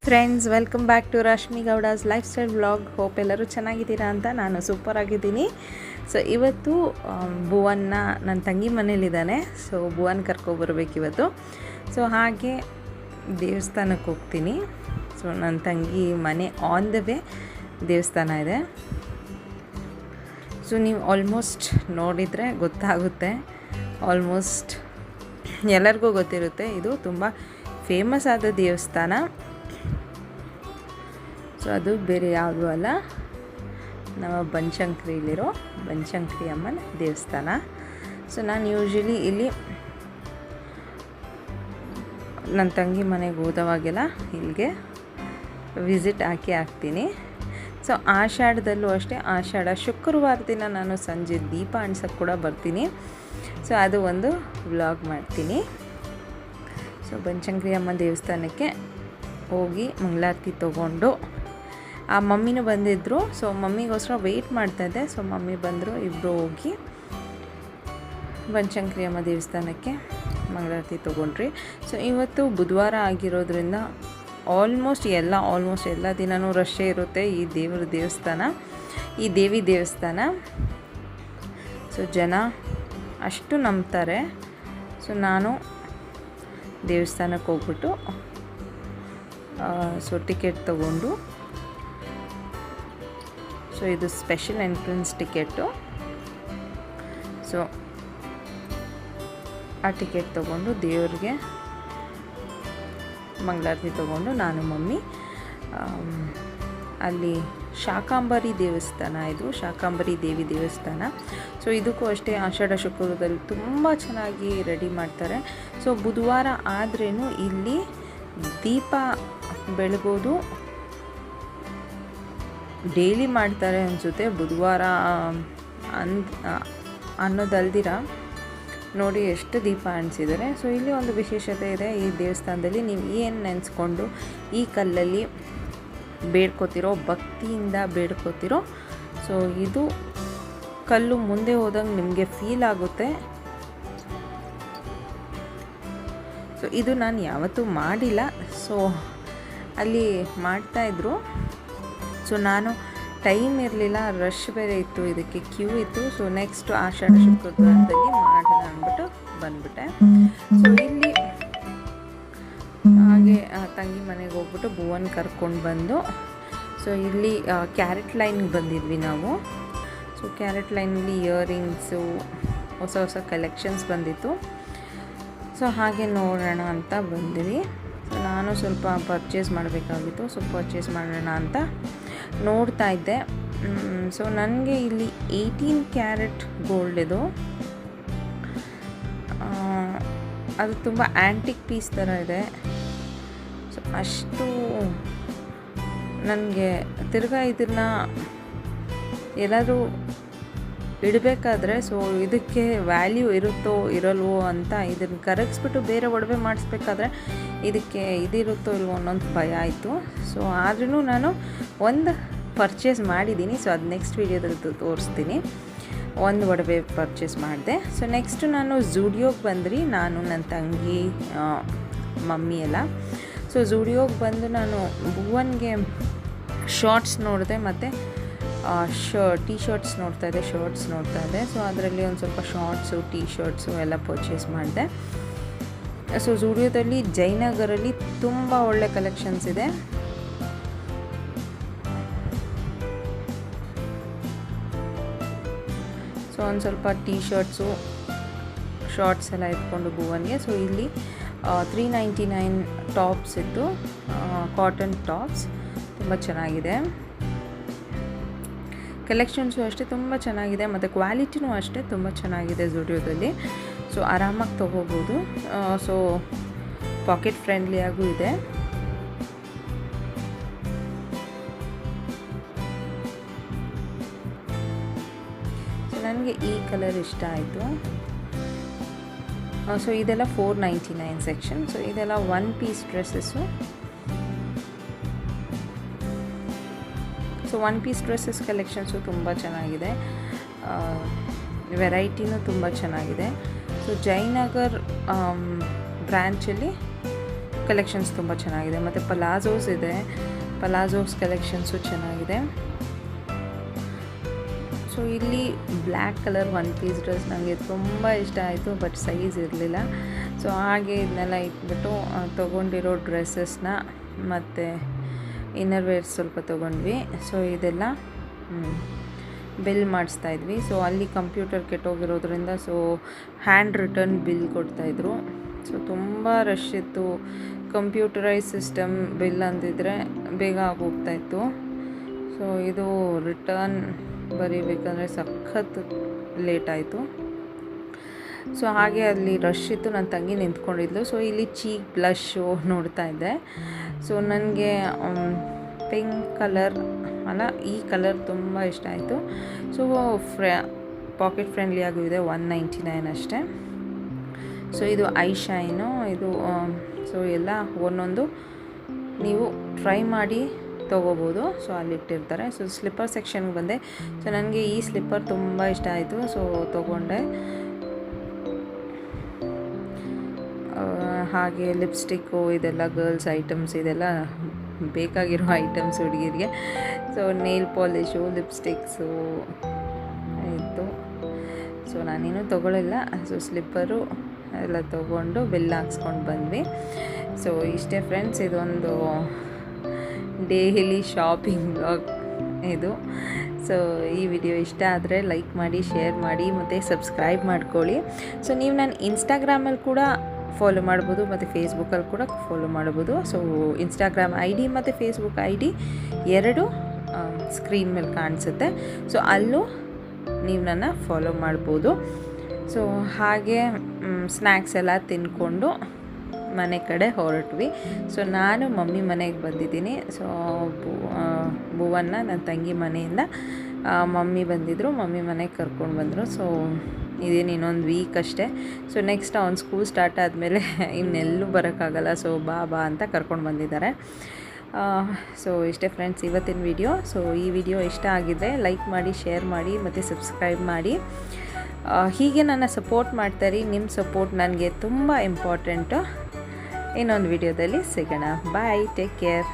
Friends, welcome back to Rashmi Gowda's lifestyle vlog. Hope ಎಲ್ಲರೂ ಚೆನ್ನಾಗಿದ್ದೀರಾ ಅಂತ. ನಾನು ಸೂಪರ್ ಆಗಿದ್ದೀನಿ. ಸೊ ಇವತ್ತು ಭುವನ್ನ ನನ್ನ ತಂಗಿ ಮನೇಲಿದ್ದಾನೆ. ಸೊ ಭುವನ್ ಕರ್ಕೊಬರ್ಬೇಕಿವತ್ತು. ಸೊ ಹಾಗೆ ದೇವಸ್ಥಾನಕ್ಕೆ ಹೋಗ್ತೀನಿ. ಸೊ ನನ್ನ ತಂಗಿ ಮನೆ ಆನ್ ದ ವೇ ದೇವಸ್ಥಾನ ಇದೆ. ಸೊ ನೀವು ಆಲ್ಮೋಸ್ಟ್ ನೋಡಿದರೆ ಗೊತ್ತಾಗುತ್ತೆ. ಆಲ್ಮೋಸ್ಟ್ ಎಲ್ಲರಿಗೂ ಗೊತ್ತಿರುತ್ತೆ. ಇದು ತುಂಬ ಫೇಮಸ್ ಆದ ದೇವಸ್ಥಾನ. ಸೊ ಅದು ಬೇರೆ ಯಾವುದೂ ಅಲ್ಲ, ನಮ್ಮ ಬನಶಂಕರಿಲಿರೋ ಬನಶಂಕರಿ ಅಮ್ಮನ ದೇವಸ್ಥಾನ. ಸೊ ನಾನು ಯೂಶ್ವಲಿ ಇಲ್ಲಿ ನನ್ನ ತಂಗಿ ಮನೆಗೆ ಹೋದವಾಗೆಲ್ಲ ಇಲ್ಲಿಗೆ ವಿಸಿಟ್ ಹಾಕ್ತೀನಿ. ಸೊ ಆಷಾಢದಲ್ಲೂ ಅಷ್ಟೇ, ಆಷಾಢ ಶುಕ್ರವಾರ ದಿನ ನಾನು ಸಂಜೆ ದೀಪ ಅಣ್ಸೋಕ್ಕೆ ಕೂಡ ಬರ್ತೀನಿ. ಸೊ ಅದು ಒಂದು ವ್ಲಾಗ್ ಮಾಡ್ತೀನಿ. ಸೊ ಬನಶಂಕರಿ ಅಮ್ಮ ದೇವಸ್ಥಾನಕ್ಕೆ ಹೋಗಿ ಮಂಗಳಾರತಿ ತೊಗೊಂಡು, ಆ ಮಮ್ಮಿನೂ ಬಂದಿದ್ದರು. ಸೊ ಮಮ್ಮಿಗೋಸ್ಕರ ವೆಯ್ಟ್ ಮಾಡ್ತಾಯಿದ್ದೆ. ಸೊ ಮಮ್ಮಿ ಬಂದರು, ಇಬ್ಬರು ಹೋಗಿ ಬನಶಂಕರಿ ಅಮ್ಮ ದೇವಸ್ಥಾನಕ್ಕೆ ಮಂಗಳಾರತಿ ತೊಗೊಂಡ್ರಿ. ಸೊ ಇವತ್ತು ಬುಧವಾರ ಆಗಿರೋದ್ರಿಂದ ಆಲ್ಮೋಸ್ಟ್ ಎಲ್ಲ ದಿನವೂ ರಶ್ಶೇ ಇರುತ್ತೆ ಈ ದೇವಸ್ಥಾನ, ಈ ದೇವಿ ದೇವಸ್ಥಾನ. ಸೊ ಜನ ಅಷ್ಟು ನಂಬ್ತಾರೆ. ಸೊ ನಾನು ದೇವಸ್ಥಾನಕ್ಕೆ ಹೋಗ್ಬಿಟ್ಟು ಸೊ ಟಿಕೆಟ್ ತೊಗೊಂಡು, ಸೊ ಇದು ಸ್ಪೆಷಲ್ ಎಂಟ್ರೆನ್ಸ್ ಟಿಕೆಟು. ಸೊ ಆ ಟಿಕೆಟ್ ತೊಗೊಂಡು ದೇವ್ರಿಗೆ ಮಂಗಳಾರತಿ ತೊಗೊಂಡು ನಾನು ಮಮ್ಮಿ ಅಲ್ಲಿ ಶಾಕಾಂಬರಿ ದೇವಸ್ಥಾನ, ಇದು ಶಾಕಾಂಬರಿ ದೇವಿ ದೇವಸ್ಥಾನ. ಸೊ ಇದಕ್ಕೂ ಅಷ್ಟೇ ಆಷಾಢ ಶುಕ್ರವಾರದಲ್ಲಿ ತುಂಬ ಚೆನ್ನಾಗಿ ರೆಡಿ ಮಾಡ್ತಾರೆ. ಸೊ ಬುಧವಾರ ಆದ್ರೂ ಇಲ್ಲಿ ದೀಪ ಬೆಳಗೋದು ಡೈಲಿ ಮಾಡ್ತಾರೆ ಅನಿಸುತ್ತೆ. ಬುಧವಾರ ಅನ್ನೋದಲ್ದಿರ ನೋಡಿ ಎಷ್ಟು ದೀಪ ಅಂಟಿಸಿದ್ದಾರೆ. ಸೊ ಇಲ್ಲಿ ಒಂದು ವಿಶೇಷತೆ ಇದೆ ಈ ದೇವಸ್ಥಾನದಲ್ಲಿ. ನೀವು ಏನು ನೆನೆಸ್ಕೊಂಡು ಈ ಕಲ್ಲಲ್ಲಿ ಬೇಡ್ಕೋತಿರೋ, ಭಕ್ತಿಯಿಂದ ಬೇಡ್ಕೋತಿರೋ, ಸೊ ಇದು ಕಲ್ಲು ಮುಂದೆ ಹೋದಂಗೆ ನಿಮಗೆ ಫೀಲ್ ಆಗುತ್ತೆ. ಸೊ ಇದು ನಾನು ಯಾವತ್ತೂ ಮಾಡಿಲ್ಲ. ಸೊ ಅಲ್ಲಿ ಮಾಡ್ತಾಯಿದ್ರು. ಸೊ ನಾನು ಟೈಮ್ ಇರಲಿಲ್ಲ, ರಶ್ ಬೇರೆ ಇತ್ತು, ಇದಕ್ಕೆ ಕ್ಯೂ ಇತ್ತು. ಸೊ ನೆಕ್ಸ್ಟ್ ಆಷಾಢ ಶುಕ್ರವಾರದಲ್ಲಿ ಮಾಡೋಣ ಅಂದ್ಬಿಟ್ಟು ಬಂದ್ಬಿಟ್ಟೆ. ಸೊ ಇಲ್ಲಿ ಹಾಗೆ ತಂಗಿ ಮನೆಗೆ ಹೋಗ್ಬಿಟ್ಟು ಭುವನ್ ಕರ್ಕೊಂಡು ಬಂದು, ಸೊ ಇಲ್ಲಿ ಕ್ಯಾರೆಟ್ ಲೈನ್ಗೆ ಬಂದಿದ್ವಿ ನಾವು. ಸೊ ಕ್ಯಾರೆಟ್ ಲೈನಲ್ಲಿ ಇಯರಿಂಗ್ಸು, ಹೊಸ ಕಲೆಕ್ಷನ್ಸ್ ಬಂದಿತ್ತು. ಸೊ ಹಾಗೆ ನೋಡೋಣ ಅಂತ ಬಂದ್ವಿ. ಸೊ ನಾನು ಸ್ವಲ್ಪ ಪರ್ಚೇಸ್ ಮಾಡಬೇಕಾಗಿತ್ತು. ಸೊ ಪರ್ಚೇಸ್ ಮಾಡೋಣ ಅಂತ ನೋಡ್ತಾ ಇದ್ದೆ. ಸೊ ನನಗೆ ಇಲ್ಲಿ 18 ಕ್ಯಾರೆಟ್ ಗೋಲ್ಡ್ ಇದು. ಅದು ತುಂಬ ಆ್ಯಂಟಿಕ್ ಪೀಸ್ ಥರ ಇದೆ. ಸೊ ಅಷ್ಟು ನನಗೆ ತಿರ್ಗಾ ಇದನ್ನು ಎಲ್ಲಾದರೂ ಇಡಬೇಕಾದ್ರೆ ಸೊ ಇದಕ್ಕೆ ವ್ಯಾಲ್ಯೂ ಇರುತ್ತೋ ಇರಲ್ವೋ ಅಂತ ಇದನ್ನು ಕರಗಿಸ್ಬಿಟ್ಟು ಬೇರೆ ಒಡವೆ ಮಾಡಿಸ್ಬೇಕಾದ್ರೆ ಇದಕ್ಕೆ ಇದಿರುತ್ತೋ ಇಲ್ವೋ ಅನ್ನೋದು ಭಯ ಆಯಿತು. ಸೊ ಆದ್ರೂ ನಾನು ಒಂದು ಪರ್ಚೇಸ್ ಮಾಡಿದ್ದೀನಿ. ಸೊ ಅದು ನೆಕ್ಸ್ಟ್ ವೀಡಿಯೋದಲ್ಲಿ ತೋರಿಸ್ತೀನಿ. ಒಂದು ಒಡವೆ ಪರ್ಚೇಸ್ ಮಾಡಿದೆ. ಸೊ ನೆಕ್ಸ್ಟು ನಾನು ಝೂಡಿಯೋಗೆ ಬಂದ್ರಿ, ನಾನು ನನ್ನ ತಂಗಿ ಮಮ್ಮಿ ಎಲ್ಲ. ಸೊ ಝೂಡಿಯೋಗೆ ಬಂದು ನಾನು ಭುವನ್ಗೆ ಶಾರ್ಟ್ಸ್ ನೋಡಿದೆ, ಮತ್ತು ಟೀ ಶರ್ಟ್ಸ್ ಶರ್ಟ್ಸ್ ನೋಡ್ತಾ ಇದ್ದೆ. ಸೊ ಅದರಲ್ಲಿ ಒಂದು ಸ್ವಲ್ಪ ಶಾರ್ಟ್ಸು, ಟೀ ಶರ್ಟ್ಸು ಎಲ್ಲ ಪರ್ಚೇಸ್ ಮಾಡಿದೆ. ಸೊ ಝೂಡಿಯೋದಲ್ಲಿ ಜಯನಗರಲ್ಲಿ ತುಂಬ ಒಳ್ಳೆ ಕಲೆಕ್ಷನ್ಸ್ ಇದೆ. ಸೊ ಒಂದು ಸ್ವಲ್ಪ ಟೀ ಶರ್ಟ್ಸು, ಶಾರ್ಟ್ಸ್ ಎಲ್ಲ ಇಟ್ಕೊಂಡು ಭುವನ್ಗೆ. ಸೊ ಇಲ್ಲಿ 399 ಟಾಪ್ಸ್ ಇತ್ತು, ಕಾಟನ್ ಟಾಪ್ಸ್. ತುಂಬ ಚೆನ್ನಾಗಿದೆ. ಕಲೆಕ್ಷನ್ಸು ಅಷ್ಟೇ ತುಂಬ ಚೆನ್ನಾಗಿದೆ, ಮತ್ತು ಕ್ವಾಲಿಟಿನೂ ಅಷ್ಟೇ ತುಂಬ ಚೆನ್ನಾಗಿದೆ ಝೂಡಿಯೋದಲ್ಲಿ. ಸೊ ಆರಾಮಾಗಿ ತೊಗೋಬೋದು. ಸೊ ಪಾಕೆಟ್ ಫ್ರೆಂಡ್ಲಿಯಾಗೂ ಇದೆ. ಸೊ ನನಗೆ ಈ ಕಲರ್ ಇಷ್ಟ ಆಯಿತು. ಸೊ ಇದೆಲ್ಲ 499 ಸೆಕ್ಷನ್. ಸೊ ಇದೆಲ್ಲ 1 piece dresses. So 1 piece dresses collections ತುಂಬ ಚೆನ್ನಾಗಿದೆ. ವೆರೈಟಿನೂ ತುಂಬ ಚೆನ್ನಾಗಿದೆ. ಸೊ ಜಯನಗರ್ ಬ್ರ್ಯಾಂಚಲ್ಲಿ ಕಲೆಕ್ಷನ್ಸ್ ತುಂಬ ಚೆನ್ನಾಗಿದೆ. ಮತ್ತು ಪಲಾಝೋಸ್ ಇದೆ, ಪಲಾಝೋಸ್ ಕಲೆಕ್ಷನ್ಸು ಚೆನ್ನಾಗಿದೆ. ಸೊ ಇಲ್ಲಿ black colour one piece dress ನನಗೆ ತುಂಬ ಇಷ್ಟ ಆಯಿತು, ಬಟ್ ಸೈಜ್ ಇರಲಿಲ್ಲ. ಸೊ ಹಾಗೆ ಇದನ್ನೆಲ್ಲ ಇಟ್ಬಿಟ್ಟು ತೊಗೊಂಡಿರೋ ಡ್ರೆಸ್ಸಸ್ನ ಮತ್ತು ಇನ್ನರ್ ವೇರ್ಸ್ ಸ್ವಲ್ಪ ತೊಗೊಂಡ್ವಿ. ಸೊ ಇದೆಲ್ಲ ಬಿಲ್ ಮಾಡಿಸ್ತಾಯಿದ್ವಿ. ಸೊ ಅಲ್ಲಿ ಕಂಪ್ಯೂಟರ್ ಕೆಟ್ಟೋಗಿರೋದ್ರಿಂದ ಸೊ ಹ್ಯಾಂಡ್ ರಿಟರ್ನ್ ಬಿಲ್ ಕೊಡ್ತಾಯಿದ್ರು. ಸೊ ತುಂಬ ರಶ್ ಇತ್ತು. ಕಂಪ್ಯೂಟರೈಸ್ ಸಿಸ್ಟಮ್ ಬಿಲ್ ಅಂದಿದ್ರೆ ಬೇಗ ಆಗೋಗ್ತಾಯಿತ್ತು. ಸೊ ಇದು ರಿಟರ್ನ್ ಬರೀಬೇಕಂದ್ರೆ ಸಖತ್ ಲೇಟ್ ಆಯಿತು. ಸೊ ಹಾಗೆ ಅಲ್ಲಿ ರಶ್ ಇತ್ತು. ನನ್ನ ತಂಗಿ ನಿಂತ್ಕೊಂಡಿದ್ಲು. ಸೊ ಇಲ್ಲಿ ಚೀಕ್ ಬ್ಲಶ್ಶು ನೋಡ್ತಾ ಇದ್ದೆ. ಸೊ ನನಗೆ ಪಿಂಕ್ ಕಲರ್ ಅಲ್ಲ, ಈ ಕಲರ್ ತುಂಬ ಇಷ್ಟ ಆಯಿತು. ಸೊ ಪಾಕೆಟ್ ಫ್ರೆಂಡ್ಲಿ ಆಗೂ ಇದೆ, 199 ಅಷ್ಟೇ. ಸೊ ಇದು ಐ ಶೈನು, ಇದು ಸೊ ಎಲ್ಲ ಒಂದೊಂದು ನೀವು ಟ್ರೈ ಮಾಡಿ ತೊಗೋಬೋದು. ಸೊ ಅಲ್ಲಿಟ್ಟಿರ್ತಾರೆ. ಸೊ ಸ್ಲಿಪ್ಪರ್ ಸೆಕ್ಷನ್ಗೆ ಬಂದೆ. ಸೊ ನನಗೆ ಈ ಸ್ಲಿಪ್ಪರ್ ತುಂಬ ಇಷ್ಟ ಆಯಿತು. ಸೊ ತೊಗೊಂಡೆ. ಹಾಗೆ ಲಿಪ್ಸ್ಟಿಕ್ಕು ಇದೆಲ್ಲ ಗರ್ಲ್ಸ್ ಐಟಮ್ಸ್, ಇದೆಲ್ಲ ಬೇಕಾಗಿರೋ ಐಟಮ್ಸ್ ಹುಡುಗಿರಿಗೆ. ಸೊ ನೇಲ್ ಪಾಲಿಶು, ಲಿಪ್ಸ್ಟಿಕ್ಸು ಇತ್ತು. ಸೊ ನಾನೇನು ತೊಗೊಳ್ಳಿಲ್ಲ. ಸೊ ಸ್ಲಿಪ್ಪರು ಎಲ್ಲ ತೊಗೊಂಡು ಬಿಲ್ ಹಾಕ್ಸ್ಕೊಂಡು ಬಂದ್ವಿ. ಸೊ ಇಷ್ಟೇ ಫ್ರೆಂಡ್ಸ್, ಇದೊಂದು ಡೈಲಿ ಶಾಪಿಂಗ್ ಬ್ಲಾಗ್ ಇದು. ಸೊ ಈ ವಿಡಿಯೋ ಇಷ್ಟ ಆದರೆ ಲೈಕ್ ಮಾಡಿ, ಶೇರ್ ಮಾಡಿ ಮತ್ತು ಸಬ್ಸ್ಕ್ರೈಬ್ ಮಾಡ್ಕೊಳ್ಳಿ. ಸೊ ನೀವು ನಾನು ಇನ್ಸ್ಟಾಗ್ರಾಮಲ್ಲಿ ಕೂಡ ಫಾಲೋ ಮಾಡ್ಬೋದು ಮತ್ತು ಫೇಸ್ಬುಕ್ಕಲ್ಲಿ ಕೂಡ ಫಾಲೋ ಮಾಡ್ಬೋದು. ಸೊ ಇನ್ಸ್ಟಾಗ್ರಾಮ್ ಐ ಡಿ ಮತ್ತು ಫೇಸ್ಬುಕ್ ಐ ಡಿ ಎರಡು ಸ್ಕ್ರೀನ್ ಮೇಲೆ ಕಾಣಿಸುತ್ತೆ. ಸೊ ಅಲ್ಲೂ ನೀವು ನನ್ನ ಫಾಲೋ ಮಾಡ್ಬೋದು. ಸೊ ಹಾಗೆ ಸ್ನ್ಯಾಕ್ಸ್ ಎಲ್ಲ ತಿಂದ್ಕೊಂಡು ಮನೆ ಕಡೆ ಹೊರಟ್ವಿ. ಸೊ ನಾನು ಮಮ್ಮಿ ಮನೆಗೆ ಬಂದಿದ್ದೀನಿ. ಸೊ ಭುವನ್ನ ನನ್ನ ತಂಗಿ ಮನೆಯಿಂದ ಮಮ್ಮಿ ಬಂದಿದ್ದರು, ಮಮ್ಮಿ ಮನೆಗೆ ಕರ್ಕೊಂಡು ಬಂದರು. ಸೊ ಇದೇನು ಇನ್ನೊಂದು ವೀಕ್ ಅಷ್ಟೇ. ಸೊ ನೆಕ್ಸ್ಟ್ ಅವ್ನು ಸ್ಕೂಲ್ ಸ್ಟಾರ್ಟ್ ಆದಮೇಲೆ ಇನ್ನೆಲ್ಲೂ ಬರೋಕ್ಕಾಗಲ್ಲ. ಸೊ ಬಾ ಅಂತ ಕರ್ಕೊಂಡು ಬಂದಿದ್ದಾರೆ. ಸೊ ಇಷ್ಟೇ ಫ್ರೆಂಡ್ಸ್ ಇವತ್ತಿನ ವಿಡಿಯೋ. ಸೊ ಈ ವಿಡಿಯೋ ಇಷ್ಟ ಆಗಿದ್ದರೆ ಲೈಕ್ ಮಾಡಿ, ಶೇರ್ ಮಾಡಿ ಮತ್ತು ಸಬ್ಸ್ಕ್ರೈಬ್ ಮಾಡಿ. ಹೀಗೆ ನನ್ನ ಸಪೋರ್ಟ್ ಮಾಡ್ತಾಯಿರಿ. ನಿಮ್ಮ ಸಪೋರ್ಟ್ ನನಗೆ ತುಂಬ ಇಂಪಾರ್ಟೆಂಟು. ಇನ್ನೊಂದು ವಿಡಿಯೋದಲ್ಲಿ ಸಿಗೋಣ. ಬಾಯ್, ಟೇಕ್ ಕೇರ್.